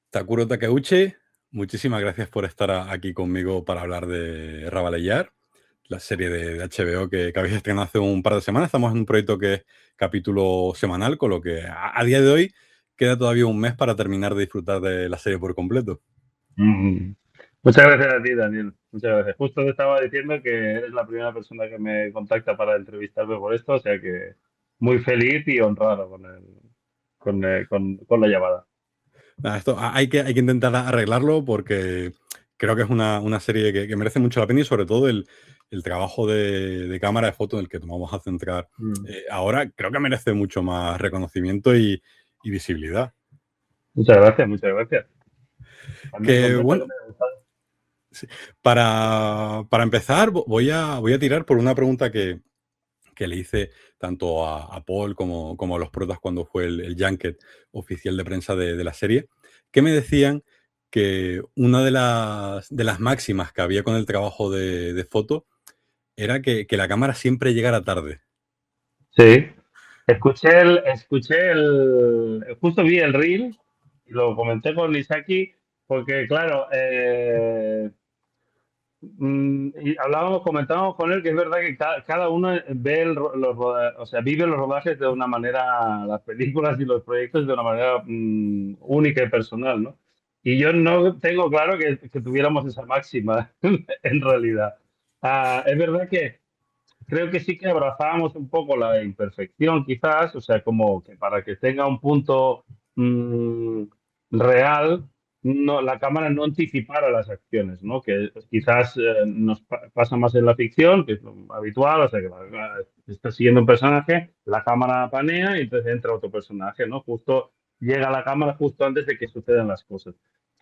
Takuro Takeuchi, muchísimas gracias por estar aquí conmigo para hablar de Ravaleyar, la serie de HBO que habéis estrenado hace un par de semanas. Estamos en un proyecto que es capítulo semanal, con lo que a día de hoy queda todavía un mes para terminar de disfrutar de la serie por completo. Mm. Muchas gracias a ti, Daniel. Muchas gracias. Justo te estaba diciendo que eres la primera persona que me contacta para entrevistarme por esto, o sea que muy feliz y honrado con la llamada. Nada, esto hay que intentar arreglarlo porque creo que es una serie que merece mucho la pena y sobre todo el trabajo de cámara de foto en el que nos vamos a centrar Mm. ahora creo que merece mucho más reconocimiento y visibilidad. Muchas gracias, muchas gracias. También Que contento que bueno, te haya gustado. sí, para empezar voy a tirar por una pregunta que le hice tanto a Paul como a los protas cuando fue el junket oficial de prensa de la serie, que me decían que una de las máximas que había con el trabajo de foto era que la cámara siempre llegara tarde. Sí, justo vi el reel y lo comenté con Isaki porque claro, y comentábamos con él que es verdad que cada uno ve o sea, vive los rodajes de una manera, las películas y los proyectos de una manera única y personal, ¿no? Y yo no tengo claro que tuviéramos esa máxima en realidad. Es verdad que creo que sí que abrazábamos un poco la imperfección, quizás, o sea, como que para que tenga un punto mm, real, no, la cámara no anticipara las acciones, ¿no? Que quizás nos pasa más en la ficción, que es lo habitual, o sea, que está siguiendo un personaje, la cámara panea y entonces entra otro personaje, ¿no? Justo llega la cámara justo antes de que sucedan las cosas.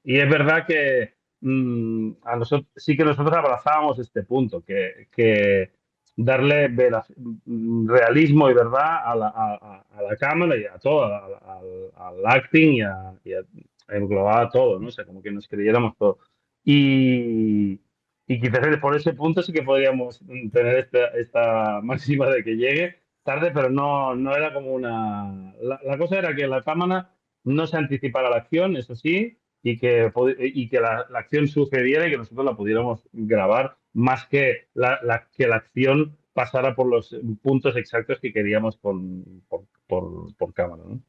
Y es verdad que a nosotros, sí que nosotros abrazábamos este punto, que darle realismo y verdad a la cámara y a todo, al acting y a englobar todo, ¿no? O sea, como que nos creyéramos todo. Y, y quizás por ese punto sí que podríamos tener esta máxima de que llegue tarde, pero no era como una... La cosa era que la cámara no se anticipara la acción, eso sí, y que la acción sucediera y que nosotros la pudiéramos grabar más que que la acción pasara por los puntos exactos que queríamos por cámara, ¿no?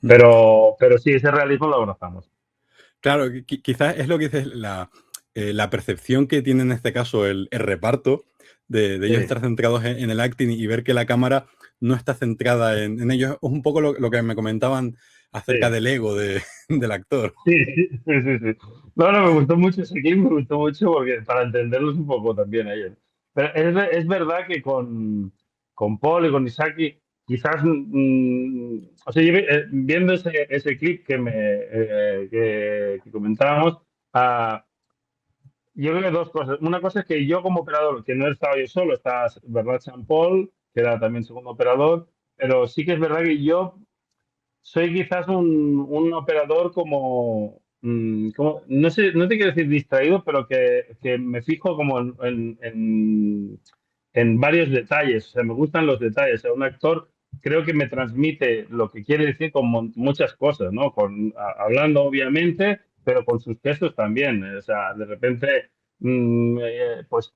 Pero sí, ese realismo lo abrazamos. Claro, quizás es lo que dices, la percepción que tiene en este caso el reparto de ellos Sí, estar centrados en el acting y ver que la cámara no está centrada en ellos. Es un poco lo que me comentaban acerca sí, del ego del actor. sí, sí, sí, sí. No, no, me gustó mucho ese clip, me gustó mucho porque para entenderlos un poco también a ellos. Pero es verdad que con Paul y con Isaki, quizás, o sea, yo viendo ese clip que comentábamos, ah, yo creo que dos cosas. Una cosa es que yo como operador, que no estaba yo solo, estaba, ¿verdad? Jean Paul, que era también segundo operador, pero sí que es verdad que yo soy quizás un operador no sé, no te quiero decir distraído, pero que me fijo como en varios detalles. O sea, me gustan los detalles. O sea, un actor creo que me transmite lo que quiere decir con muchas cosas, ¿no? Hablando obviamente, pero con sus gestos también. O sea, de repente, pues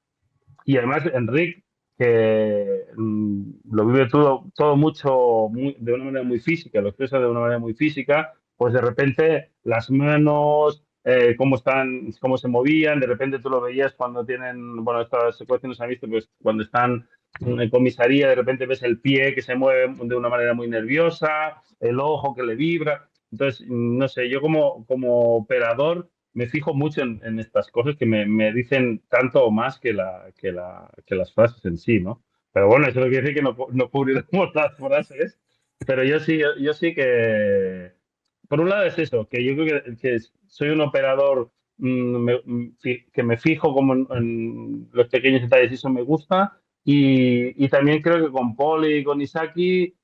y además Enric, que lo vive todo mucho de una manera muy física, lo expresa de una manera muy física, pues de repente las manos, cómo se movían, de repente tú lo veías cuando tienen, bueno, estas secuencias nos han visto, pues cuando están en comisaría, de repente ves el pie que se mueve de una manera muy nerviosa, el ojo que le vibra. Entonces, no sé, yo como operador me fijo mucho en estas cosas que me dicen tanto o más que las frases en sí, ¿no? Pero bueno, eso no quiere decir que no cubriremos las frases, pero yo sí que, por un lado es eso, que yo creo que soy un operador que me fijo como en los pequeños detalles y eso me gusta, y también creo que con Paul y con Isaki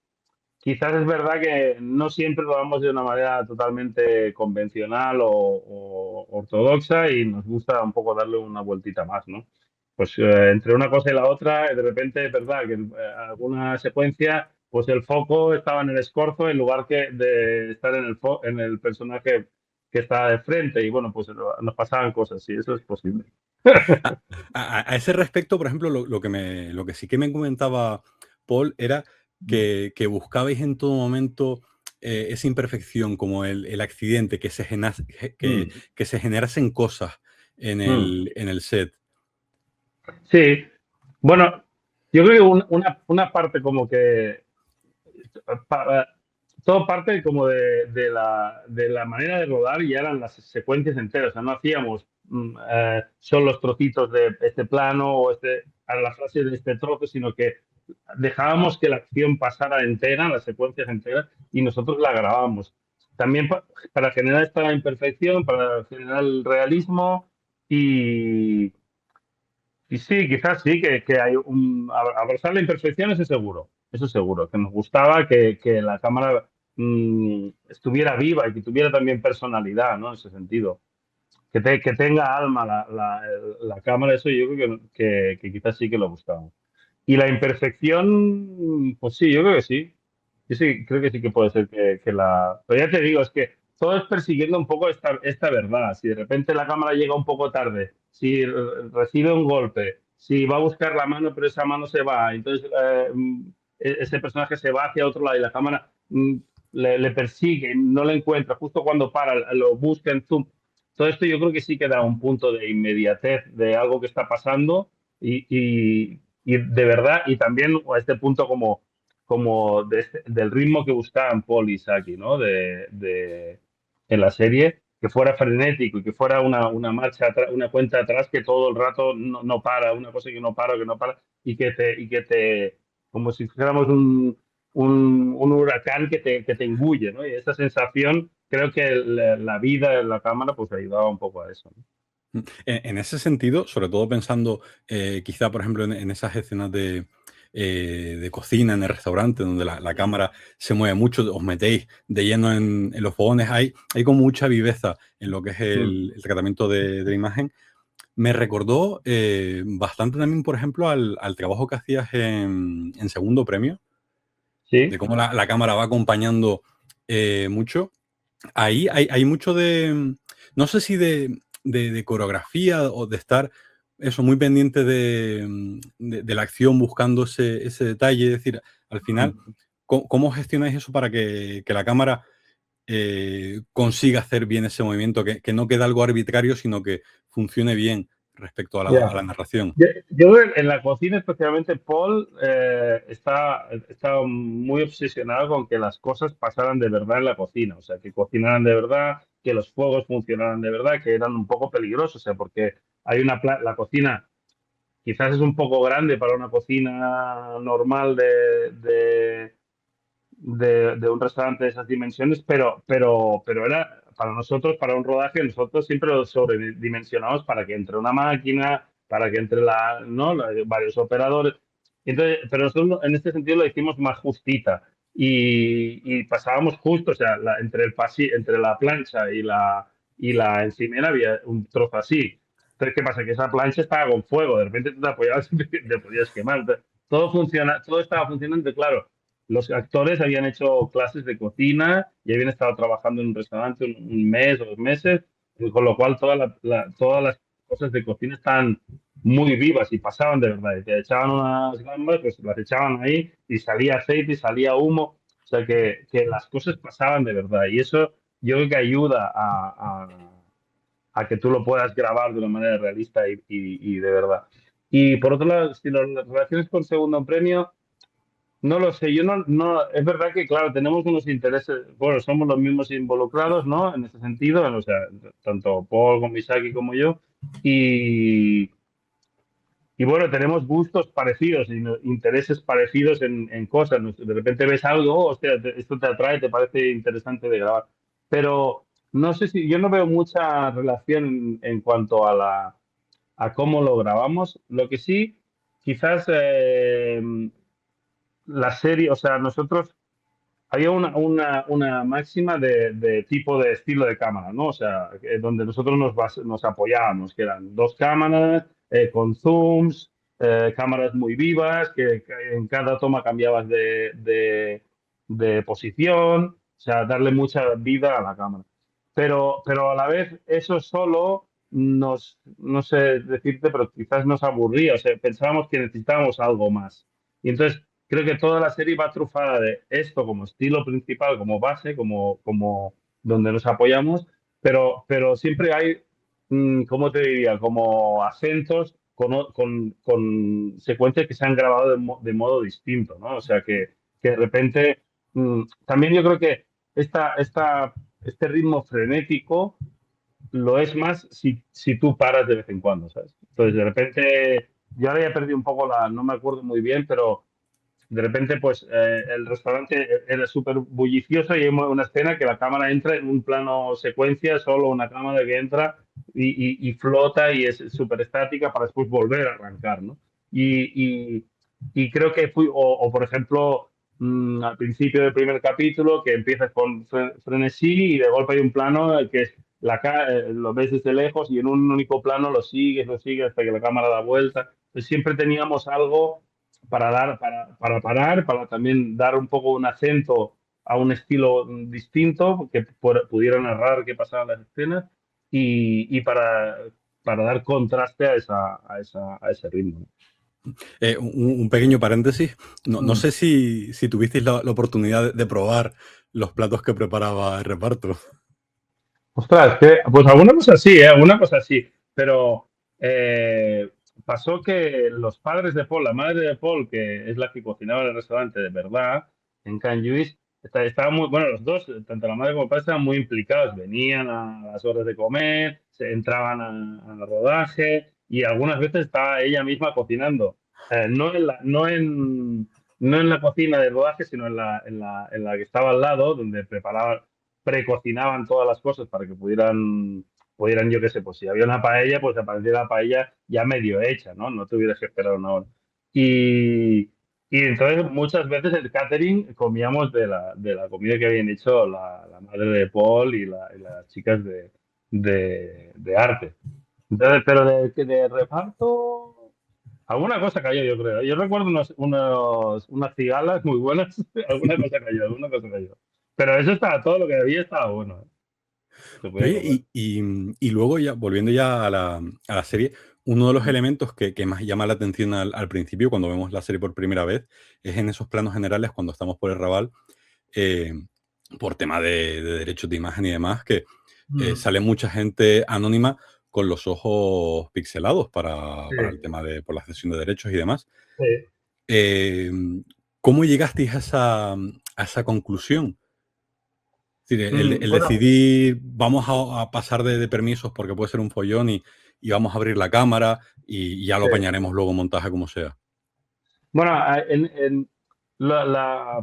quizás es verdad que no siempre lo damos de una manera totalmente convencional o ortodoxa y nos gusta un poco darle una vueltita más, ¿no? Pues entre una cosa y la otra, de repente es verdad que en alguna secuencia, pues el foco estaba en el escorzo en lugar de estar en el personaje que está de frente y bueno, pues nos pasaban cosas, sí, eso es posible. A, a ese respecto, por ejemplo, lo que sí que me comentaba Paul era que buscabais en todo momento esa imperfección, como el accidente, Mm, que se generasen cosas mm. en el set. Sí, bueno, yo creo que una parte como que pa- todo parte como de la manera de rodar y eran las secuencias enteras. O sea, no hacíamos solo los trocitos de este plano o a la frase de este trozo, sino que dejábamos que la acción pasara entera, las secuencias enteras, y nosotros la grabábamos. También para generar esta imperfección, para generar el realismo y sí, quizás sí, que hay abrazar la imperfección, eso seguro, que nos gustaba que la cámara estuviera viva y que tuviera también personalidad, ¿no? En ese sentido. Que tenga alma la cámara, eso yo creo que quizás sí que lo buscamos. Y la imperfección, pues sí, yo creo que sí. Yo sí, creo que sí que puede ser Pero ya te digo, es que todo es persiguiendo un poco esta verdad. Si de repente la cámara llega un poco tarde, si recibe un golpe, si va a buscar la mano pero esa mano se va, entonces ese personaje se va hacia otro lado y la cámara le persigue, no le encuentra, justo cuando para, lo busca en zoom. Todo esto yo creo que sí que da un punto de inmediatez de algo que está pasando y de verdad, y también a este punto como del ritmo que buscaban Paul y Saki, ¿no? En la serie, que fuera frenético y que fuera una marcha, una cuenta atrás que todo el rato no para, una cosa que no para, y que te como si fuéramos un huracán que te engulle, ¿no? Y esa sensación, creo que la vida en la cámara pues ayudaba un poco a eso, ¿no? En ese sentido, sobre todo pensando quizá, por ejemplo, en esas escenas de cocina en el restaurante, donde la cámara se mueve mucho, os metéis de lleno en los fogones, hay como mucha viveza en lo que es Mm. el tratamiento de imagen. Me recordó bastante también, por ejemplo, al trabajo que hacías en Segundo Premio, de ¿Sí? cómo la cámara va acompañando mucho. Ahí hay mucho no sé si de coreografía o de estar eso, muy pendiente de la acción, buscando ese detalle. Es decir, al final, Mm. ¿cómo gestionáis eso para que la cámara consiga hacer bien ese movimiento, que no quede algo arbitrario, sino que funcione bien respecto a Ya. la narración? Yo creo que en la cocina, especialmente Paul, está muy obsesionado con que las cosas pasaran de verdad en la cocina, o sea, que cocinaran de verdad, que los fuegos funcionaran de verdad, que eran un poco peligrosos, o sea, porque la cocina quizás es un poco grande para una cocina normal de un restaurante de esas dimensiones, pero era para nosotros, para un rodaje, nosotros siempre lo sobredimensionamos para que entre una máquina, para que entre ¿no? Varios operadores. Entonces, pero nosotros en este sentido lo hicimos más justita y pasábamos justo, o sea, entre la plancha y la encimera había un trozo así. Entonces, ¿qué pasa? Que esa plancha estaba con fuego, de repente tú te apoyabas y te podías quemar. Todo estaba funcionando, claro. Los actores habían hecho clases de cocina y habían estado trabajando en un restaurante un mes o 2 meses, y con lo cual todas las cosas de cocina estaban muy vivas y pasaban de verdad. Y te echaban unas gambas, pues las echaban ahí y salía aceite y salía humo. O sea que las cosas pasaban de verdad. Y eso yo creo que ayuda a que tú lo puedas grabar de una manera realista y de verdad. Y por otro lado, si las relaciones con segundo premio, no lo sé, yo no, es verdad que, claro, tenemos unos intereses, bueno, somos los mismos involucrados, ¿no? En ese sentido, o sea, tanto Paul como Misaki como yo, y, y bueno, tenemos gustos parecidos y intereses parecidos en cosas. De repente ves algo, oh, hostia, esto te atrae, te parece interesante de grabar. Pero no sé si, yo no veo mucha relación en cuanto a cómo lo grabamos. Lo que sí, quizás la serie, o sea, nosotros había una máxima de tipo de estilo de cámara, ¿no? O sea, donde nosotros nos apoyábamos, que eran dos cámaras con zooms, cámaras muy vivas, que en cada toma cambiabas de posición, o sea, darle mucha vida a la cámara. pero a la vez eso solo nos, no sé decirte, pero quizás nos aburría, o sea, pensábamos que necesitábamos algo más. Y entonces creo que toda la serie va trufada de esto como estilo principal, como base, como donde nos apoyamos, pero siempre hay, ¿cómo te diría? Como acentos con secuencias que se han grabado de modo distinto, ¿no? O sea, que de repente, también yo creo que este ritmo frenético lo es más si tú paras de vez en cuando, ¿sabes? Entonces, de repente, yo ahora ya perdí un poco no me acuerdo muy bien, pero de repente, pues el restaurante era súper bullicioso y hay una escena que la cámara entra en un plano secuencia, solo una cámara que entra y flota y es súper estática para después volver a arrancar, ¿no? Y, y, y creo que por ejemplo, al principio del primer capítulo, que empiezas con frenesí y de golpe hay un plano que es lo ves desde lejos y en un único plano lo sigues hasta que la cámara da vuelta. Entonces siempre teníamos algo para parar, para también dar un poco un acento a un estilo distinto que pudiera narrar qué pasaba en las escenas y para dar contraste a ese ritmo. Un pequeño paréntesis. No Mm. sé si tuvisteis la oportunidad de probar los platos que preparaba el reparto. Ostras, pues alguna cosa sí, ¿eh? Alguna cosa sí, pero eh, pasó que los padres de Paul, la madre de Paul, que es la que cocinaba en el restaurante de verdad, en Can Lluís, estaban muy, bueno, los dos, tanto la madre como el padre, estaban muy implicados, venían a las horas de comer, se entraban al rodaje y algunas veces estaba ella misma cocinando. No en la cocina de rodaje, sino en la que estaba al lado, donde preparaba precocinaban todas las cosas para que pudieran, yo qué sé, pues si había una paella, pues aparecía la paella ya medio hecha, ¿no? No tuvieras que esperar una hora. Y, y entonces muchas veces el catering comíamos de la comida que habían hecho la madre de Paul y las chicas de arte. Entonces, pero de reparto, alguna cosa cayó, yo creo. Yo recuerdo unas cigalas muy buenas, alguna cosa cayó, alguna cosa cayó. Pero eso estaba, todo lo que había estaba bueno, ¿eh? Se podía Oye, comer. y luego ya, volviendo ya a la serie, uno de los Mm. elementos que más llama la atención al principio, cuando vemos la serie por primera vez, es en esos planos generales, cuando estamos por el Raval, eh, por tema de derechos de imagen y demás, que Mm. sale mucha gente anónima con los ojos pixelados Sí, para el tema de por la cesión de derechos y demás. sí. Eh, ¿Cómo llegasteis a esa conclusión? Es decir, el Bueno, decidir, vamos a pasar de permisos porque puede ser un follón y vamos a abrir la cámara y ya lo sí. apañaremos luego montaje como sea. Bueno,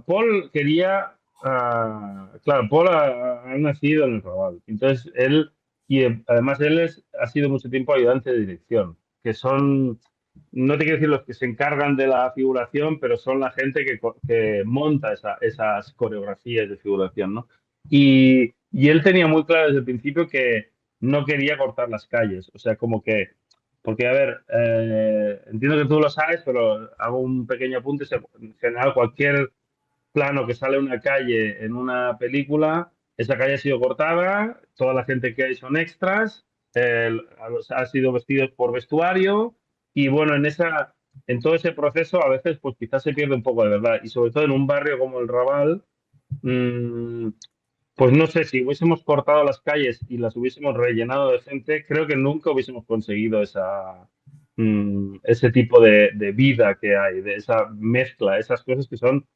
Paul quería, claro, Paul ha nacido en el Raval. Entonces, además él ha sido mucho tiempo ayudante de dirección, que son, no te quiero decir los que se encargan de la figuración, pero son la gente que monta esas coreografías de figuración, ¿no? Y él tenía muy claro desde el principio que no quería cortar las calles, o sea, como que porque, a ver, entiendo que tú lo sabes, pero hago un pequeño apunte. En general, cualquier plano que sale de una calle en una película, esa calle ha sido cortada, toda la gente que hay son extras, ha sido vestidos por vestuario, y bueno, en todo ese proceso a veces pues quizás se pierde un poco de verdad, y sobre todo en un barrio como el Raval, mmm, pues no sé, si hubiésemos cortado las calles y las hubiésemos rellenado de gente, creo que nunca hubiésemos conseguido ese tipo de vida que hay, de esa mezcla, esas cosas que son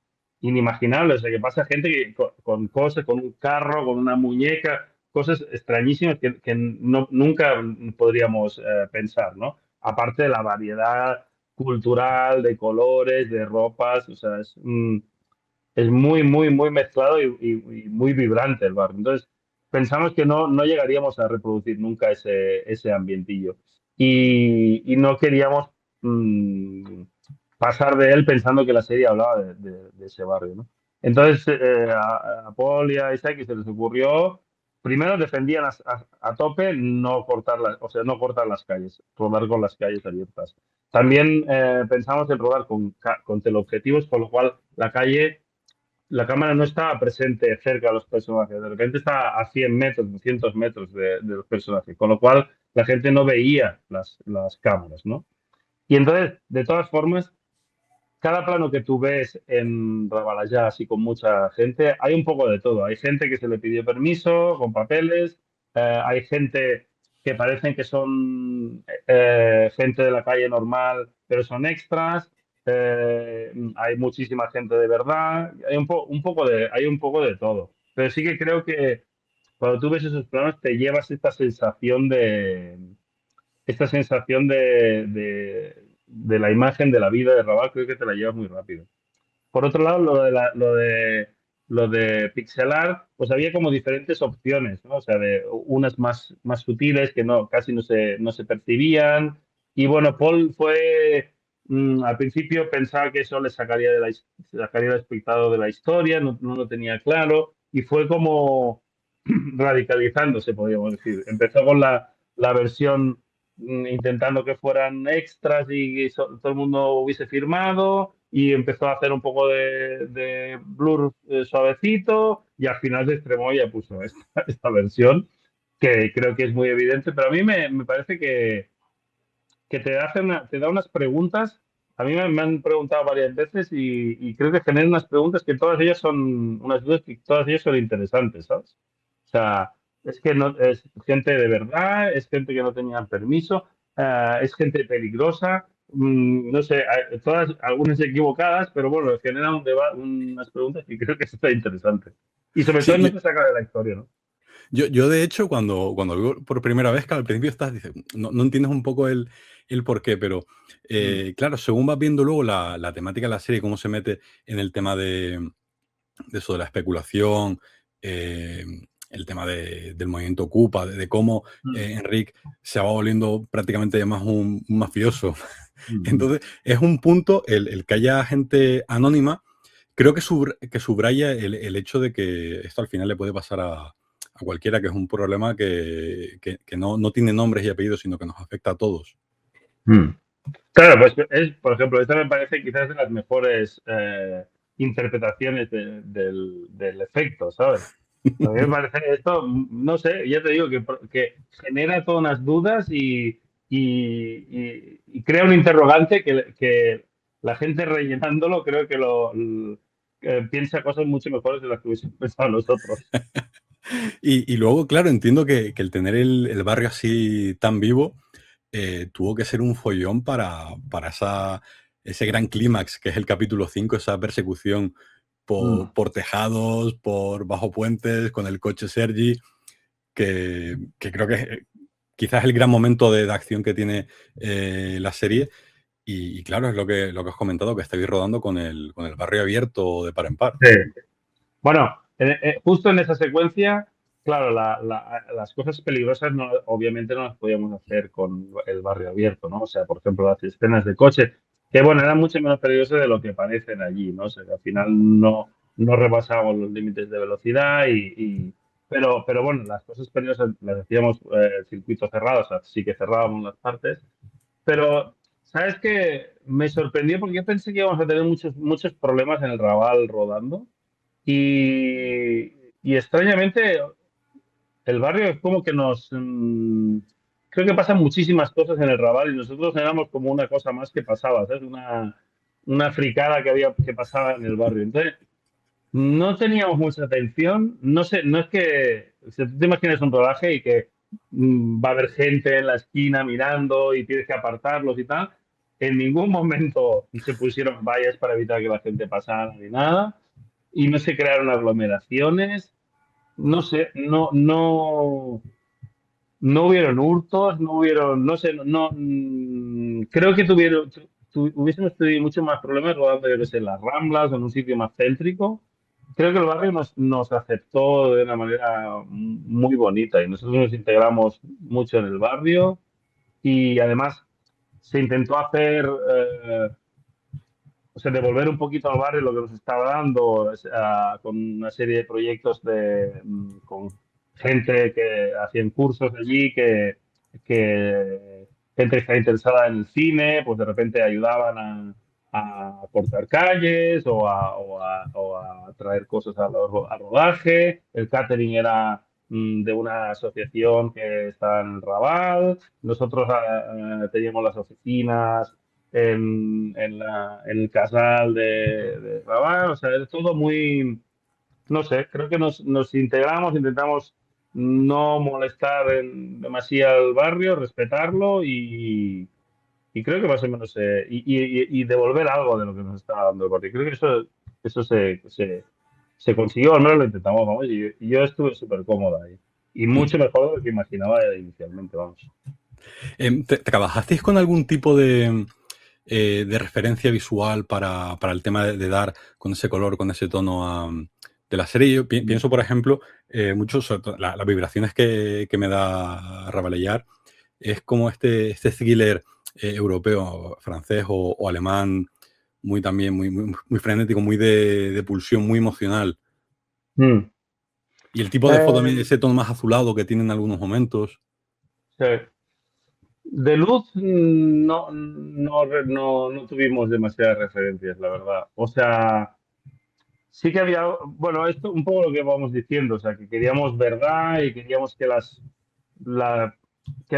inimaginables. O sea, que pasa gente con cosas, con un carro, con una muñeca, cosas extrañísimas que nunca podríamos pensar, ¿no? Aparte de la variedad cultural, de colores, de ropas, o sea, es muy, muy, muy mezclado y muy vibrante el barrio. Entonces, pensamos que no llegaríamos a reproducir nunca ese ambientillo. Y no queríamos pasar de él pensando que la serie hablaba de ese barrio, ¿no? Entonces, a Paul y a Isaac se les ocurrió, primero defendían a tope no cortar o sea, no cortar las calles, rodar con las calles abiertas. También pensamos en rodar con teleobjetivos, con lo cual la calle la cámara no estaba presente cerca de los personajes, de repente estaba a 100 metros, 200 metros de los personajes, con lo cual la gente no veía las cámaras, ¿no? Y entonces, de todas formas, cada plano que tú ves en Rabalajá, así con mucha gente, hay un poco de todo. Hay gente que se le pidió permiso con papeles, hay gente que parecen que son gente de la calle normal, pero son extras. Hay muchísima gente de verdad. Hay hay un poco de todo. Pero sí que creo que cuando tú ves esos planos te llevas esta sensación de la imagen de la vida de Raval, creo que te la llevas muy rápido. Por otro lado, lo de pixel art, pues había como diferentes opciones, ¿no? O sea, de unas más sutiles que casi no se percibían. Y bueno, Paul al principio pensaba que eso le sacaría al espectador de la historia, no lo tenía claro, y fue como radicalizándose, podríamos decir. Empezó con la versión intentando que fueran extras y que todo el mundo hubiese firmado y empezó a hacer un poco de blur suavecito y al final se extremó y ya puso esta versión que creo que es muy evidente, pero a mí me parece que te da unas preguntas. A mí me han preguntado varias veces y creo que generan unas preguntas que todas ellas son, unas dudas que todas ellas son interesantes, ¿sabes? O sea, es que no, es gente de verdad, es gente que no tenía permiso, es gente peligrosa, no sé, todas, algunas equivocadas, pero bueno, generan unas preguntas que creo que está interesante. Y sobre todo no Sí, te saca de la historia, ¿no? yo de hecho, cuando lo veo por primera vez, que al principio dices, no entiendes un poco el porqué, pero Mm, claro, según vas viendo luego la temática de la serie, cómo se mete en el tema de eso, de la especulación, eh, el tema del movimiento Ocupa, de cómo mm, Enrique se va volviendo prácticamente ya más un mafioso. mm, Entonces, es un punto el que haya gente anónima, creo que subraya el hecho de que esto al final le puede pasar a cualquiera, que es un problema que no tiene nombres y apellidos, sino que nos afecta a todos. mm. Claro, pues por ejemplo, esta me parece quizás de las mejores interpretaciones del efecto, ¿sabes? A mí me parece esto, no sé, ya te digo que genera todas unas dudas y crea un interrogante que la gente rellenándolo creo que piensa cosas mucho mejores de las que hubiesen pensado nosotros. Y luego, claro, entiendo que el tener el barrio así tan vivo tuvo que ser un follón para ese gran clímax que es el capítulo 5, esa persecución Mm. por tejados, por bajo puentes, con el coche Sergi, que creo que es quizás el gran momento de acción que tiene la serie. Y claro, es lo que has comentado, que estáis rodando con el barrio abierto de par en par. Sí. Bueno, justo en esa secuencia, claro, las cosas peligrosas obviamente no las podíamos hacer con el barrio abierto, ¿no? O sea, por ejemplo, las escenas de coche, que bueno, eran mucho menos peligrosas de lo que parecen allí, ¿no? O sea, que al final no rebasábamos los límites de velocidad pero bueno, las cosas peligrosas las hacíamos circuito cerrado, o sea, sí que cerrábamos las partes, pero ¿sabes qué? Me sorprendió porque yo pensé que íbamos a tener muchos problemas en el Raval rodando. Y extrañamente, el barrio es como que creo que pasan muchísimas cosas en el Raval y nosotros éramos como una cosa más que pasaba, ¿sabes? Una fricada que pasaba en el barrio. Entonces, no teníamos mucha atención. No sé, no es que. Si tú te imaginas un rodaje y que va a haber gente en la esquina mirando y tienes que apartarlos y tal, en ningún momento se pusieron vallas para evitar que la gente pasara ni nada y no se crearon aglomeraciones, no sé, no hubieron hurtos, no hubieron, no sé, creo que hubiésemos tenido muchos más problemas rodando, yo que sé, en las Ramblas o en un sitio más céntrico. Creo que el barrio nos aceptó de una manera muy bonita y nosotros nos integramos mucho en el barrio y además se intentó hacer o sea, devolver un poquito al barrio lo que nos estaba dando con una serie de proyectos con gente que hacían cursos allí, que gente que está interesada en el cine, pues de repente ayudaban a cortar calles o a traer cosas al rodaje. El catering era de una asociación que está en el Raval. Nosotros teníamos las oficinas en el Casal de Raval. O sea, es todo muy, no sé, creo que nos integramos, intentamos no molestar demasiado al barrio, respetarlo y creo que más o menos y devolver algo de lo que nos está dando el barrio. Creo que eso se consiguió, al menos lo intentamos, vamos, y yo estuve súper cómoda ahí. Y mucho mejor de lo que imaginaba inicialmente, vamos. ¿Trabajasteis con algún tipo de referencia visual para el tema de dar con ese color, con ese tono de la serie? Yo pienso, por ejemplo, muchos, las vibraciones que me da Rabelais es como este thriller europeo, francés o alemán, muy también, muy frenético, muy de pulsión, muy emocional. Mm. Y el tipo de foto, también, Eh, ese tono más azulado que tiene en algunos momentos. sí. De luz no tuvimos demasiadas referencias, la verdad. O sea, sí que había, bueno, esto un poco lo que vamos diciendo, o sea, que queríamos verdad y queríamos que en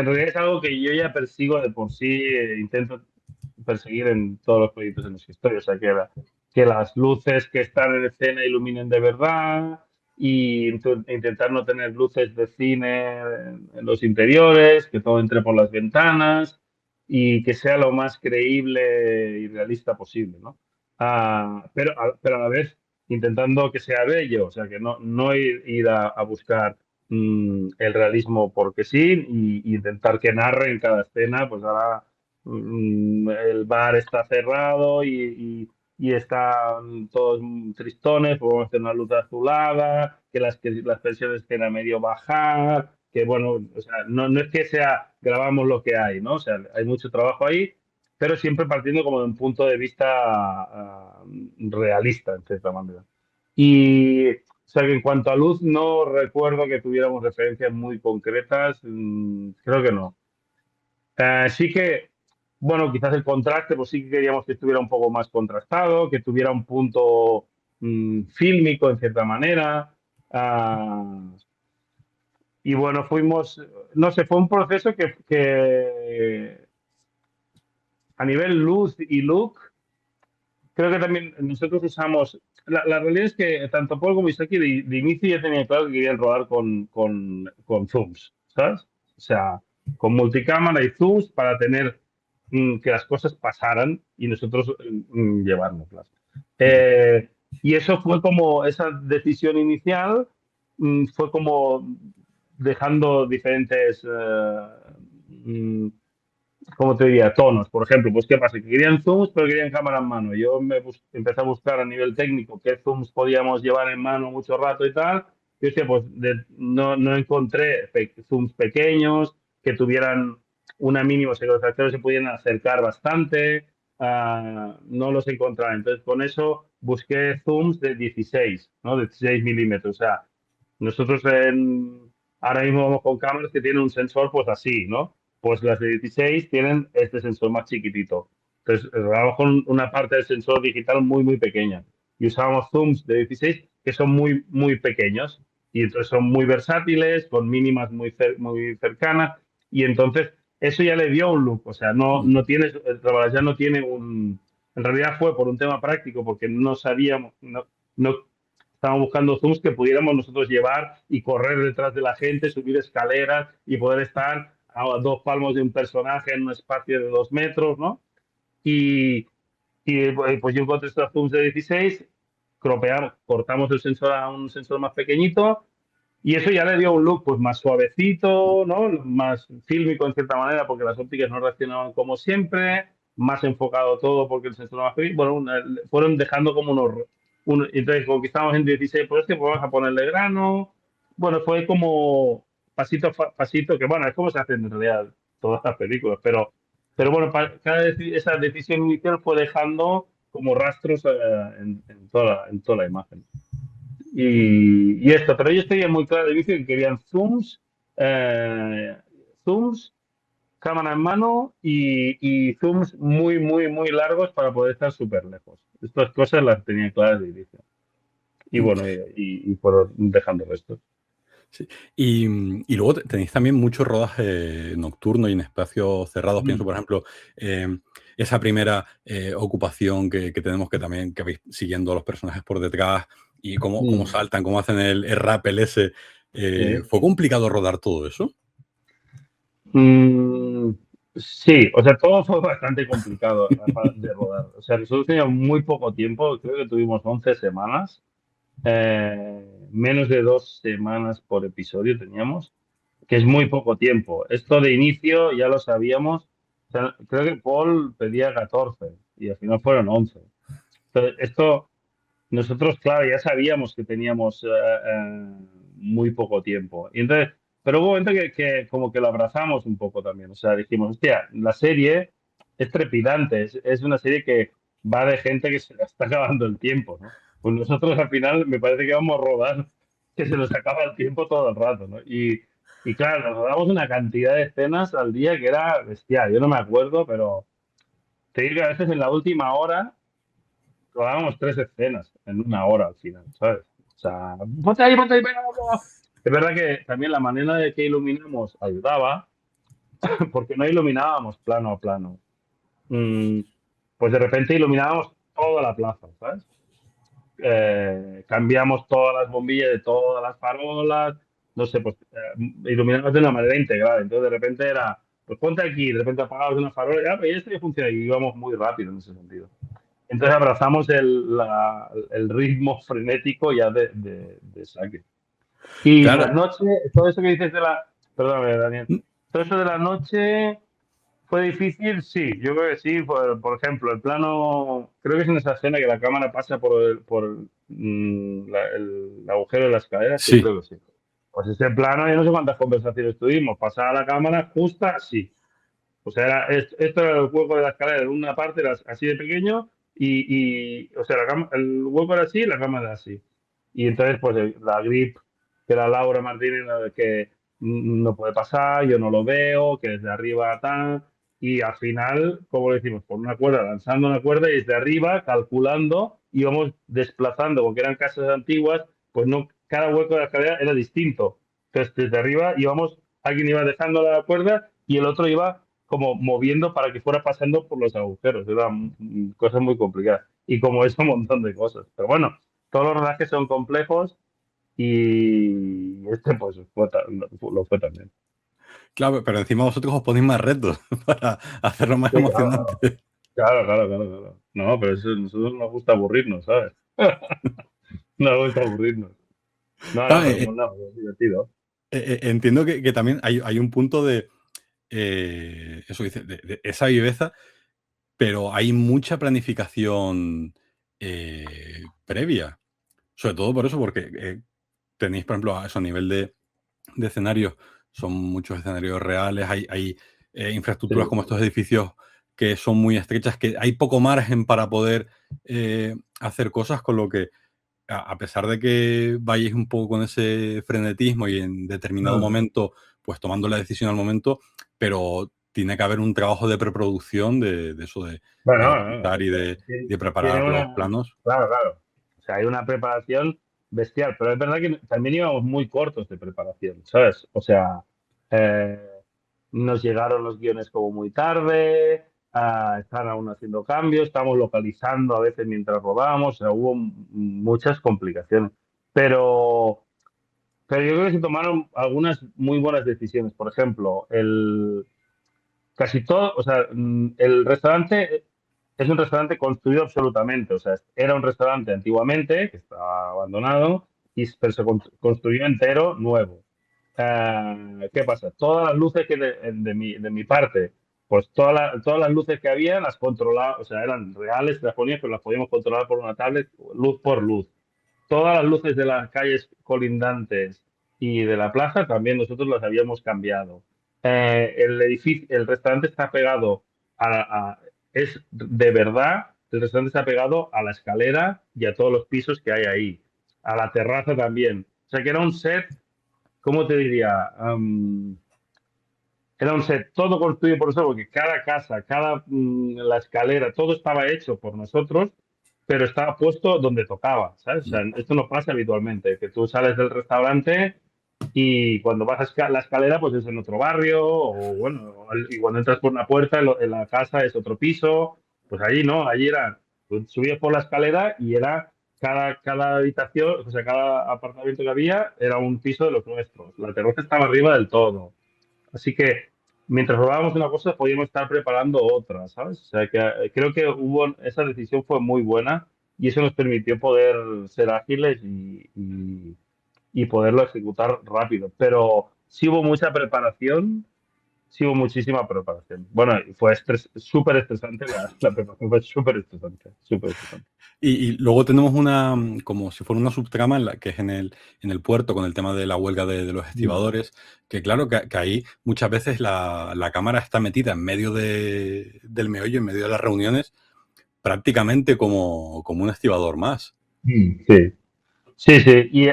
realidad es algo que yo ya persigo de por sí, intento perseguir en todos los proyectos en los que estoy, o sea, que las luces que están en escena iluminen de verdad y intentar no tener luces de cine en los interiores, que todo entre por las ventanas y que sea lo más creíble y realista posible, ¿no? Pero a la vez intentando que sea bello, o sea, que no ir a buscar el realismo porque sí y intentar que narre en cada escena, pues ahora el bar está cerrado y están todos tristones, podemos tener una luz azulada, que las pensiones estén a medio bajar, que bueno, o sea, no es que sea grabamos lo que hay, ¿no? O sea, hay mucho trabajo ahí, pero siempre partiendo como de un punto de vista realista, en cierta manera. Y, o sea, que en cuanto a luz, no recuerdo que tuviéramos referencias muy concretas, creo que no. Sí que, bueno, quizás el contraste, pues sí que queríamos que estuviera un poco más contrastado, que tuviera un punto fílmico en cierta manera. Ah, y bueno, no sé, fue un proceso que a nivel luz y look, creo que también nosotros usamos. La realidad es que tanto Paul como Isaki de inicio ya tenían claro que querían rodar con zooms, ¿sabes? O sea, con multicámara y zooms para tener que las cosas pasaran y nosotros llevárnoslas. Y eso fue como esa decisión inicial, fue como dejando diferentes mm, ¿cómo te diría? Tonos, por ejemplo. Pues, ¿qué pasa? Que querían zooms, pero querían cámara en mano. Yo empecé a buscar a nivel técnico qué zooms podíamos llevar en mano mucho rato y tal. Y hostia, pues no encontré zooms pequeños que tuvieran una mínima, o sea, que los actores se pudieran acercar bastante. No los encontraba. Entonces, con eso busqué zooms de 16, ¿no? De 16 milímetros. O sea, nosotros ahora mismo vamos con cámaras que tienen un sensor, pues así, ¿no? Pues las de 16 tienen este sensor más chiquitito. Entonces, grabamos con una parte del sensor digital muy pequeña. Y usábamos zooms de 16 que son muy pequeños. Y entonces son muy versátiles, con mínimas muy cercanas. Y entonces, eso ya le dio un look. O sea, no tiene, el Trabajar ya no tiene un. En realidad fue por un tema práctico, porque no sabíamos, no estábamos buscando zooms que pudiéramos nosotros llevar y correr detrás de la gente, subir escaleras y poder estar a 2 palmos de un personaje en un espacio de 2 metros, ¿no? Y, pues yo encontré estos zooms de 16, cropeamos, cortamos el sensor a un sensor más pequeñito y eso ya le dio un look pues más suavecito, ¿no? Más fílmico en cierta manera porque las ópticas no reaccionaban como siempre, más enfocado todo porque el sensor era más pequeño. Bueno, fueron dejando como entonces conquistamos en 16 por este, pues vamos a ponerle grano. Bueno, fue como pasito a pasito, que bueno, es como se hacen en realidad todas las películas, pero bueno, esa decisión inicial fue dejando como rastros en toda la imagen. Y esto, pero ellos tenían muy claro de inicio que querían zooms, cámara en mano y zooms muy, muy, muy largos para poder estar súper lejos. Estas cosas las tenía claras de inicio. Y Mm, bueno, y fueron dejando restos. sí. Y luego tenéis también mucho rodaje nocturno y en espacios cerrados. Pienso, Mm. por ejemplo, esa primera ocupación que tenemos que también que vais siguiendo a los personajes por detrás y cómo Mm. saltan, cómo hacen el rappel ese. Sí. ¿Fue complicado rodar todo eso? Mm, sí, o sea, todo fue bastante complicado de rodar. O sea, nosotros teníamos muy poco tiempo, creo que tuvimos 11 semanas, menos de 2 semanas por episodio teníamos, que es muy poco tiempo. Esto de inicio ya lo sabíamos, o sea, creo que Paul pedía 14 y al final fueron 11. Entonces, esto, nosotros, claro, ya sabíamos que teníamos muy poco tiempo. Y entonces, pero hubo un momento que como que lo abrazamos un poco también. O sea, dijimos, hostia, la serie es trepidante, es una serie que va de gente que se le está acabando el tiempo, ¿no? Pues nosotros al final me parece que vamos a rodar que se nos acaba el tiempo todo el rato, ¿no? Y claro, nos rodamos una cantidad de escenas al día que era bestial. Yo no me acuerdo, pero te digo que a veces en la última hora rodábamos 3 escenas en una hora al final, ¿sabes? O sea, ponte ahí, venga, vamos. Es verdad que también la manera de que iluminamos ayudaba, porque no iluminábamos plano a plano. Mm, pues de repente iluminábamos toda la plaza, ¿sabes? Cambiamos todas las bombillas de todas las farolas, no sé, pues iluminamos de una manera integral. Entonces de repente era, pues ponte aquí, de repente apagabas una farola, y, pues esto ya funciona, y íbamos muy rápido en ese sentido. Entonces abrazamos el ritmo frenético ya de saque. Y Claro. las noches, todo eso que dices de la... Perdóname, Daniel. Todo eso de la noche fue difícil, sí, yo creo que sí. Por ejemplo, el plano, creo que es en esa escena que la cámara pasa por el agujero de la escalera, sí, Sí, creo que sí. Pues ese plano, yo no sé cuántas conversaciones tuvimos. Pasaba la cámara justa así. O sea, esto era el hueco de la escalera, en una parte era así de pequeño o sea, el hueco era así y la cama era así. Y entonces, pues la grip, que era Laura Martínez, la de que no puede pasar, yo no lo veo, que desde arriba tal. Y al final, como le decimos, por una cuerda, lanzando una cuerda y desde arriba, calculando, íbamos desplazando, porque eran casas antiguas, pues no, cada hueco de la escalera era distinto. Entonces, desde arriba íbamos, alguien iba dejando la cuerda y el otro iba como moviendo para que fuera pasando por los agujeros. Era cosas muy complicadas. Y como eso, un montón de cosas. Pero bueno, todos los rodajes son complejos y este pues lo fue también. claro, pero encima vosotros os ponéis más retos para hacerlo más Sí, claro, emocionante. claro, claro, claro, claro. No, pero eso, a nosotros nos gusta aburrirnos, ¿sabes? Nos gusta aburrirnos. No, no, Claro, pero no, es divertido. entiendo que también hay un punto de, eso dice, de esa viveza, pero hay mucha planificación previa. Sobre todo por eso, porque tenéis, por ejemplo, a eso a nivel de escenarios, son muchos escenarios reales, hay infraestructuras Sí, como estos edificios que son muy estrechas, que hay poco margen para poder hacer cosas, con lo que a pesar de que vayáis un poco con ese frenetismo y en determinado no. momento, pues tomando la decisión al momento, pero tiene que haber un trabajo de preproducción de eso de Bueno, no, documentar y de tiene preparar los una... planos. Claro, claro. O sea, hay una preparación bestial, pero es verdad que también íbamos muy cortos de preparación, ¿sabes? O sea, eh, nos llegaron los guiones como muy tarde, están aún haciendo cambios, estamos localizando a veces mientras rodábamos, o sea, hubo muchas complicaciones. Pero, pero yo creo que se tomaron algunas muy buenas decisiones. Por ejemplo, casi todo, o sea, el restaurante es un restaurante construido absolutamente, o sea, era un restaurante antiguamente que estaba abandonado, pero se construyó entero nuevo. ¿Qué pasa? Todas las luces que de mi parte, pues todas las luces que había las controlaba, o sea, eran reales, las ponías, pero las podíamos controlar por una tablet, luz por luz. Todas las luces de las calles colindantes y de la plaza también nosotros las habíamos cambiado. El edificio, el restaurante está pegado es de verdad, el restaurante está pegado a la escalera y a todos los pisos que hay ahí, a la terraza también. O sea que era un set, ¿cómo te diría? era un set todo construido por nosotros, porque cada casa, la escalera, todo estaba hecho por nosotros, pero estaba puesto donde tocaba, ¿sabes? O sea, esto no pasa habitualmente, que tú sales del restaurante y cuando vas a la escalera, pues es en otro barrio, o bueno, y cuando entras por una puerta, en la casa es otro piso, pues allí no, allí era, tú subías por la escalera y era cada habitación, o sea, cada apartamento que había era un piso de los nuestros. La terraza estaba arriba del todo. Así que mientras probábamos una cosa, podíamos estar preparando otra, ¿sabes? O sea, que creo que esa decisión fue muy buena y eso nos permitió poder ser ágiles y poderlo ejecutar rápido. Pero sí hubo mucha preparación, sí hubo muchísima preparación. Bueno, fue súper estresante, la preparación fue súper estresante, súper estresante. Y luego tenemos como si fuera una subtrama que es en el puerto con el tema de la huelga de los Mm. estibadores, que claro, que ahí muchas veces la cámara está metida en medio del meollo, en medio de las reuniones, prácticamente como un estibador más. Sí, sí, sí. Y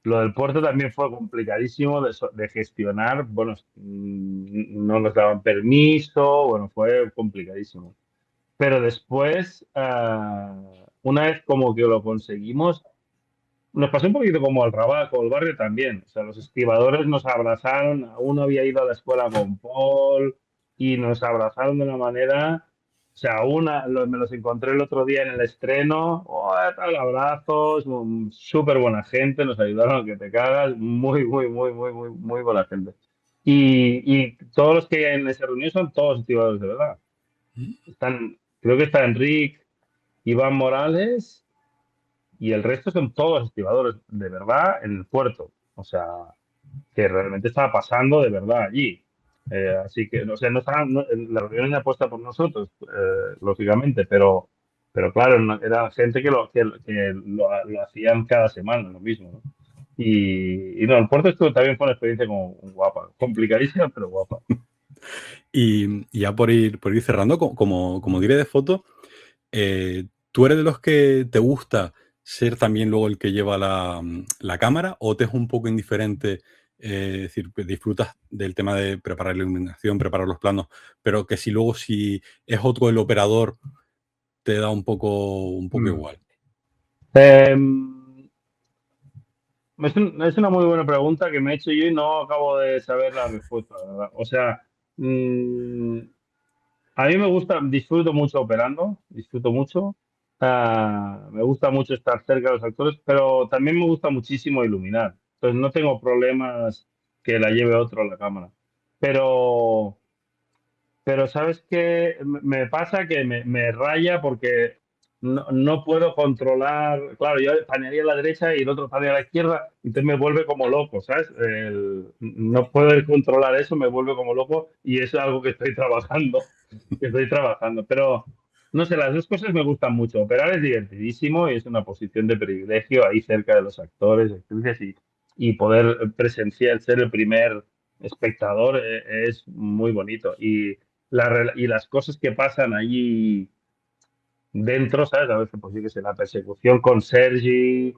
lo del puerto también fue complicadísimo de gestionar. Bueno, no nos daban permiso, bueno, fue complicadísimo. Pero después, una vez como que lo conseguimos, nos pasó un poquito como al Rabat, como el barrio también. O sea, los estibadores nos abrazaron, uno había ido a la escuela con Paul y nos abrazaron de una manera. O sea, me los encontré el otro día en el estreno, oh, tal, abrazos, súper buena gente, nos ayudaron a que te cagas, muy, muy, muy, muy, muy, muy buena gente. Y todos los que hay en esa reunión son todos estibadores de verdad. Creo que está Enrique, Iván Morales y el resto son todos estibadores de verdad en el puerto. O sea, que realmente estaba pasando de verdad allí. Así que, o sea, la reunión era puesta por nosotros, lógicamente, pero claro, era gente que lo hacían cada semana, lo mismo, ¿no? Y no, el puerto también fue una experiencia como guapa, complicadísima, pero guapa. Y ya por ir cerrando, como diré de foto, ¿tú eres de los que te gusta ser también luego el que lleva la cámara o te es un poco indiferente? Es decir, que disfrutas del tema de preparar la iluminación, preparar los planos, pero que si es otro el operador, te da un poco Mm. igual. Em, es una muy buena pregunta que me he hecho yo y no acabo de saber la respuesta, la verdad. O sea, mm, a mí me gusta, disfruto mucho operando, disfruto mucho. Me gusta mucho estar cerca de los actores, pero también me gusta muchísimo iluminar. Entonces no tengo problemas que la lleve otro a la cámara. Pero ¿sabes qué? Me pasa que me raya porque no puedo controlar. Claro, yo panearía a la derecha y el otro panea a la izquierda, entonces me vuelve como loco, ¿sabes? No puedo controlar eso, me vuelve como loco y es algo que estoy trabajando, que estoy trabajando. Pero no sé, las dos cosas me gustan mucho. Operar es divertidísimo y es una posición de privilegio ahí cerca de los actores, actrices y poder presenciar, ser el primer espectador, es muy bonito. Y las cosas que pasan allí dentro, ¿sabes? A veces, pues sí que sé, la persecución con Sergi,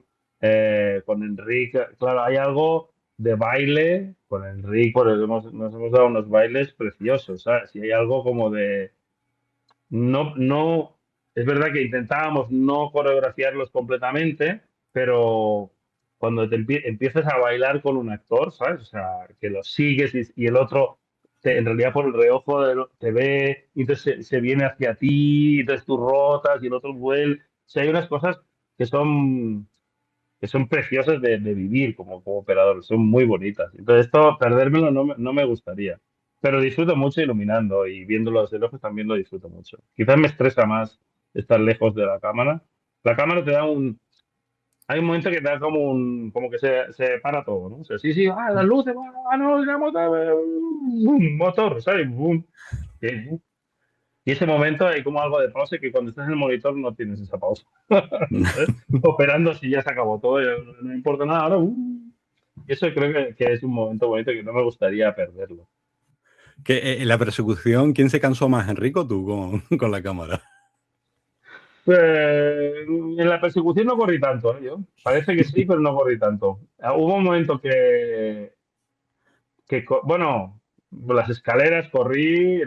con Enrique. Claro, hay algo de baile con Enrique, porque nos hemos dado unos bailes preciosos, ¿sabes? Y hay algo como de. No, es verdad que intentábamos no coreografiarlos completamente, pero cuando empiezas a bailar con un actor, ¿sabes? O sea, que lo sigues y el otro, en realidad por el reojo te ve, y entonces se viene hacia ti, y entonces tú rotas y el otro vuelve. O sea, hay unas cosas que son preciosas de vivir como operador, son muy bonitas. Entonces, esto, perdérmelo no me gustaría. Pero disfruto mucho iluminando y viéndolo desde lejos también lo disfruto mucho. Quizás me estresa más estar lejos de la cámara. La cámara te da hay un momento que te da como que se para todo, ¿no? O sea, sí, sí, las luces, no, la motor, boom, motor, ¿sabes? Boom. Y ese momento hay como algo de pausa que cuando estás en el monitor no tienes esa pausa. ¿Sabes? Operando si ya se acabó todo, ya no importa nada. Ahora, y eso creo que es un momento bonito que no me gustaría perderlo. En la persecución, ¿quién se cansó más, Enrico o tú con la cámara? En la persecución no corrí tanto, ¿eh? Yo. Parece que sí, pero no corrí tanto. Hubo un momento bueno, las escaleras corrí,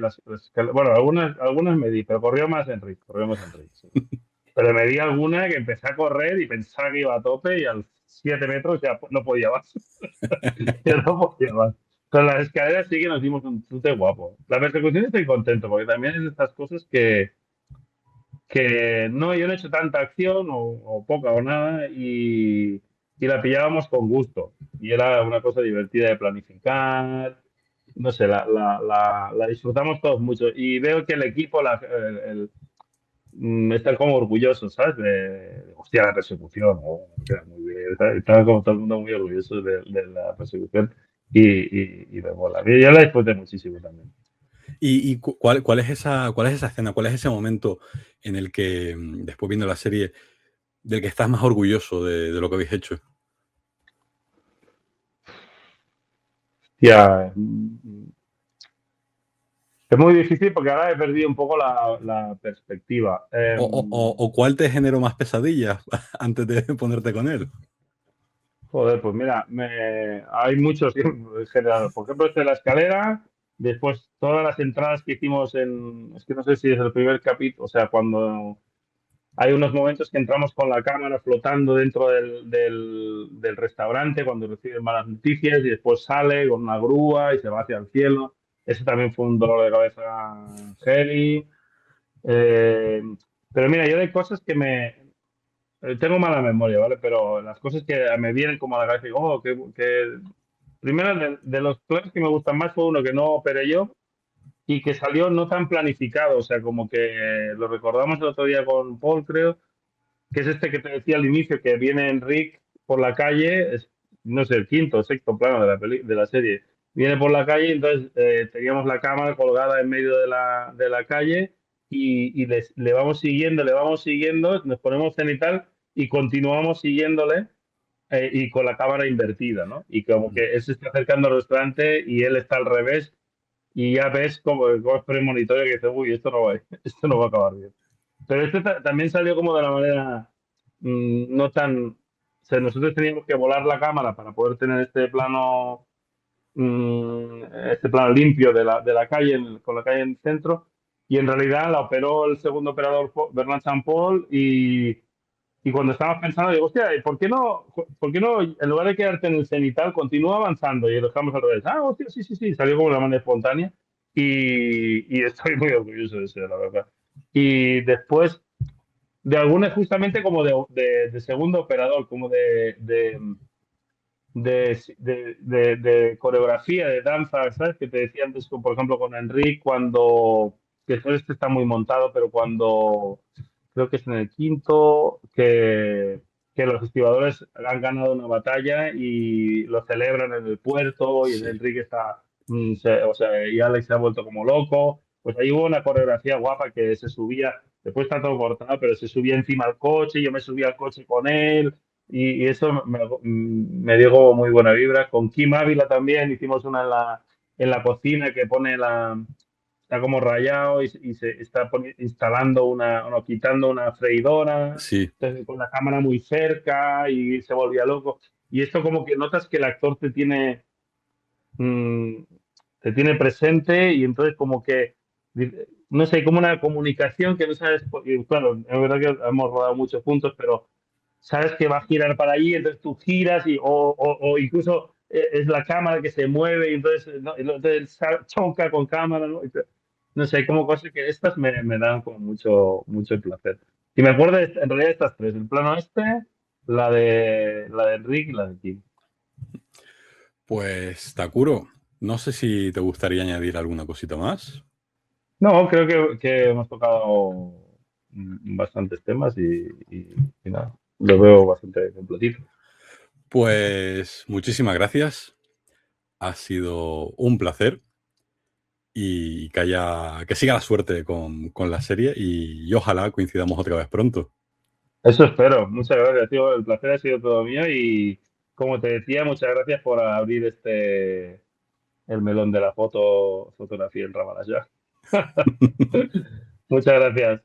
bueno, algunas me di, pero corrió más Enrique, sí. Pero me di alguna que empecé a correr y pensaba que iba a tope y al 7 metros ya no podía más. Ya no podía más. Con las escaleras sí que nos dimos un tute guapo. La persecución estoy contento porque también es de estas cosas que no, yo no he hecho tanta acción o poca o nada y la pillábamos con gusto. Y era una cosa divertida de planificar. No sé, la disfrutamos todos mucho. Y veo que el equipo están como orgullosos, ¿sabes? Hostia, la persecución. Oh, queda muy bien. Estaba como todo el mundo muy orgulloso de la persecución y me mola. Yo la disfruté muchísimo también. ¿Cuál es esa escena? ¿Cuál es ese momento en el que, después viendo la serie, del que estás más orgulloso de lo que habéis hecho? Hostia, es muy difícil porque ahora he perdido un poco la perspectiva. ¿O cuál te generó más pesadillas antes de ponerte con él? Joder, pues mira, hay muchos en general. Por ejemplo, este de la escalera, después todas las entradas que hicimos es que no sé si es el primer capítulo, o sea, cuando hay unos momentos que entramos con la cámara flotando dentro del restaurante cuando reciben malas noticias y después sale con una grúa y se va hacia el cielo. Ese también fue un dolor de cabeza heavy. Eh, pero mira, yo hay cosas que tengo mala memoria, ¿vale? Pero las cosas que me vienen como a la cabeza, digo, oh, primero de los planes que me gustan más fue uno que no operé yo y que salió no tan planificado, o sea, como que lo recordamos el otro día con Paul, creo, que es este que te decía al inicio, que viene Enric por la calle, no sé, el quinto o sexto plano de la serie. Viene por la calle, entonces teníamos la cámara colgada en medio de la calle y le vamos siguiendo, nos ponemos cenital y continuamos siguiéndole y con la cámara invertida, ¿no? Y como que él se está acercando al restaurante y él está al revés y ya ves como es premonitorio que dice, uy, esto no va, esto no va a acabar bien. Pero este también salió como de la manera no tan... O sea, nosotros teníamos que volar la cámara para poder tener este plano limpio de la calle, con la calle en el centro, y en realidad la operó el segundo operador, Bernard Champol, y cuando estábamos pensando, digo, hostia, ¿por qué no, en lugar de quedarte en el cenital, continúa avanzando y lo dejamos al revés? Ah, hostia, sí, sí, sí, salió como de una manera espontánea y estoy muy orgulloso de eso, la verdad. Y después de algunas justamente como de segundo operador, como de coreografía, de danza, ¿sabes? Que te decía antes, por ejemplo, con Enrique, que este está muy montado, pero cuando, creo que es en el quinto, que los estibadores han ganado una batalla y lo celebran en el puerto y Sí. Enrique está, o sea, y Alex se ha vuelto como loco. Pues ahí hubo una coreografía guapa que se subía, después está todo cortado, pero se subía encima al coche, yo me subía al coche con él, y eso me dio como muy buena vibra. Con Kim Ávila también hicimos una en la cocina que está como rayado y se está instalando no, quitando una freidora, Sí. entonces con la cámara muy cerca y se volvía loco. Y esto como que notas que el actor mm, te tiene presente y entonces como que, no sé, como una comunicación que no sabes, porque, claro, es verdad que hemos rodado muchos puntos, pero sabes que va a girar para allí, entonces tú giras o incluso es la cámara que se mueve y entonces, ¿no? Entonces choca con cámara, ¿no? No sé, como cosas que estas me dan como mucho, mucho placer. Y me acuerdo en realidad de estas tres, el plano la de Rick y la de Kim. Pues, Takuro, no sé si te gustaría añadir alguna cosita más. No, creo que hemos tocado bastantes temas y nada, lo veo bastante completito. Pues muchísimas gracias. Ha sido un placer y que siga la suerte con la serie y ojalá coincidamos otra vez pronto. Eso espero. Muchas gracias, tío. El placer ha sido todo mío y como te decía, muchas gracias por abrir el melón de la fotografía en Ramallah. Muchas gracias.